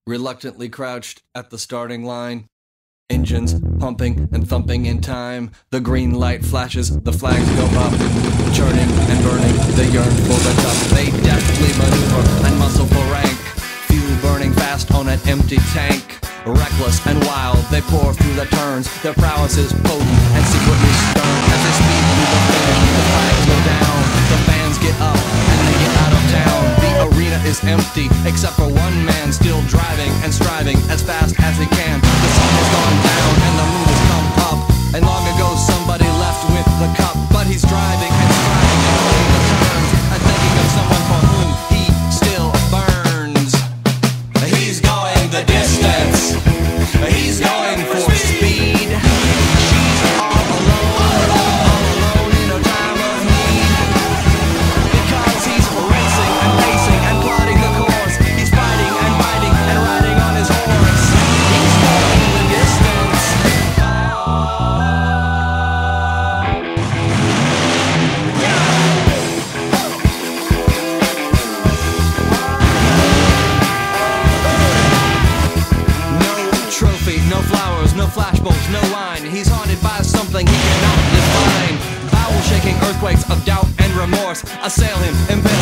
reluctantly crouched at the starting line. Engines pumping and thumping in time. The green light flashes, the flags go up. Churning and burning, they yearn for the cup. They deftly maneuver and muscle for rank. Fuel burning fast on an empty tank. Reckless and wild, they pour through the turns. Their prowess is potent and secretly stern. As they speed through the finish, the flags go down. The fans get up and they get out of town. The arena is empty, except for one man still driving and striving as fast as he can. The sun has gone down and the moon has come up. And long ago somebody left with the cup. But he's driving and striving and pulling the turns and thinking of someone for whom he still burns. He's going the distance. He's going for speed. She's all alone in a time of need. Because he's racing and pacing and plotting the course. He's fighting and biting and riding on his horse. He's going the distance. No flowers, no flashbulbs, no line. He's haunted by something he cannot define. Bowel-shaking earthquakes of doubt and remorse assail him, impale